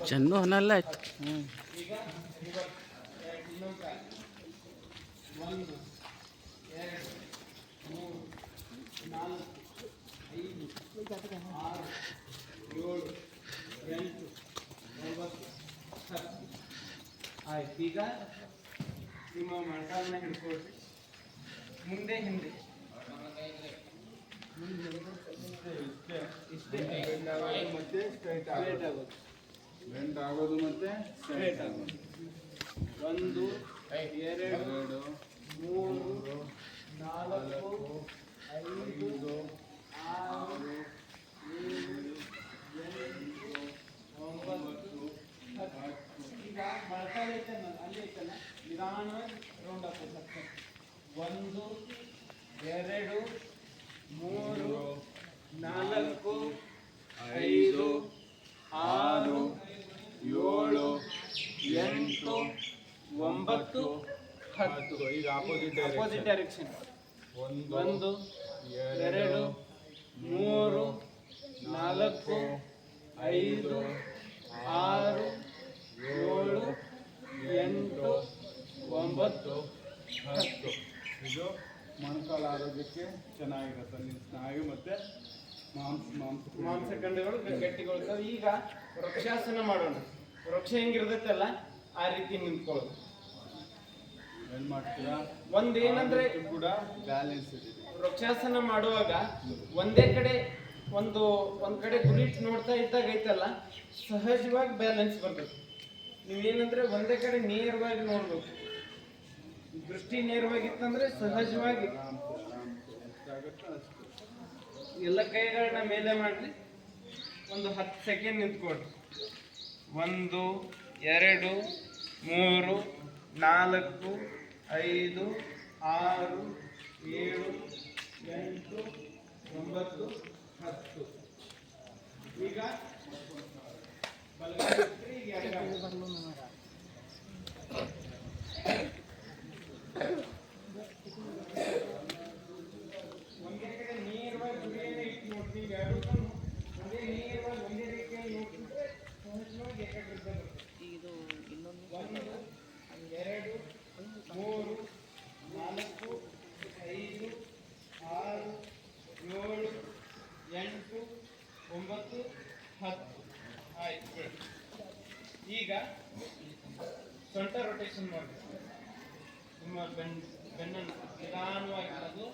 ಚೆನ್ನು ಹನಲ್ಲ ಆಯ್ತು. ಈಗ ಇನ್ನೊಂದು 1 2 3 4 5 6 7 8 9 10 ಆಯ್ತು. ಈಗ ನಿಮ್ಮ ಮೊಣಕಾಲನ್ನ ಹಿಡ್ಕೊಳ್ರಿ, ಮುಂದೆ ಹಿಂದೆ ಇಷ್ಟೇ ಮತ್ತೆ ಸ್ಟ್ರೈಟ್ ಆಗೋದು, ಬೆಂಡ್ ಆಗೋದು ಮತ್ತೆ ಸ್ಟ್ರೈಟ್ ಆಗೋದು. 1 2 3 4 5 6 7 8 9 ಈಗ ಮೊಳಕಾಲ ಐತಲ್ಲ, ಅಲ್ಲಿ ಐತಲ್ಲ, ನಿಧಾನವಾಗಿ ರೌಂಡ್ ಹಾಕೋದು. 1 2 3 4 5 6 7 8 9 10. ಈಗ ಆಪೋಸಿಟ್ ಡೈರೆಕ್ಷನ್ 1 2 3 4 5 6 7 8 9 10. ಇದು ಮೊಣಕಾಲು ಆರೋಗ್ಯಕ್ಕೆ ಚೆನ್ನಾಗಿರುತ್ತೆ. ನಿಮ್ಮ ಸ್ನಾಯು ಮತ್ತೆ ಮಾಂಸಖಂಡಗಳು ಗಟ್ಟಿಗೊಳ್ತವೆ. ಈಗ ವೃಕ್ಷಾಸನ ಮಾಡೋಣ. ವೃಕ್ಷ ಹೆಂಗಿರ್ತೈತಲ್ಲ ಆ ರೀತಿ ನಿಂತ್ಕೊಳ್ಳೋದು. ಏನು ಮಾಡ್ತೀರಾ? ಒಂದೇನಂದ್ರೆ ಕೂಡ ಬ್ಯಾಲೆನ್ಸ್ ಇದೆ. ವೃಕ್ಷಾಸನ ಮಾಡುವಾಗ ಒಂದೇ ಕಡೆ ಒಂದ್ ಕಡೆ ಗುರಿ ನೋಡ್ತಾ ಇದ್ದಾಗ ಐತಲ್ಲ, ಸಹಜವಾಗಿ ಬ್ಯಾಲೆನ್ಸ್ ಬರ್ತದೆ. ನೀವೇನಂದ್ರೆ ಒಂದೇ ಕಡೆ ನೇರವಾಗಿ ನೋಡ್ಬೇಕು. ದೃಷ್ಟಿ ನೇರವಾಗಿತ್ತಂದ್ರೆ ಸಹಜವಾಗಿ ಎಲ್ಲ ಕೈಗಳನ್ನ ಮೇಲೆ ಮಾಡ್ರಿ. ಒಂದು 10 ಸೆಕೆಂಡ್ ನಿಂತ್ಕೊಡ್ರಿ. 1 2 3 4 5 6 7 8 9 10. ಈಗ ಬಲಗೈ ಒಂದೇ ಕಡೆ ನೇರವಾಗಿ ಗುರಿಯನ್ನು ಇಟ್ಟು ನೋಡ್ತೀವಿ. ಎರಡು ಕಣ್ಣು ಒಂದೇ ನೇರವಾಗಿ ಒಂದೇ ರೀತಿಯಲ್ಲಿ ನೋಡ್ತಿದ್ರೆ ಸಹಜವಾಗಿ ಏಕಾಗ್ರತೆ ಬರ್ತದೆ. 1 2 3 4 5 6 7 8 9 10. ಆಯ್ತು. ಈಗ ಸೊಂಟ ರೊಟೇಷನ್ ಮಾಡಿ ನಿಮ್ಮ ಬೆನ್ನನ್ನು ನಿಧಾನವಾಗಿ ಅದು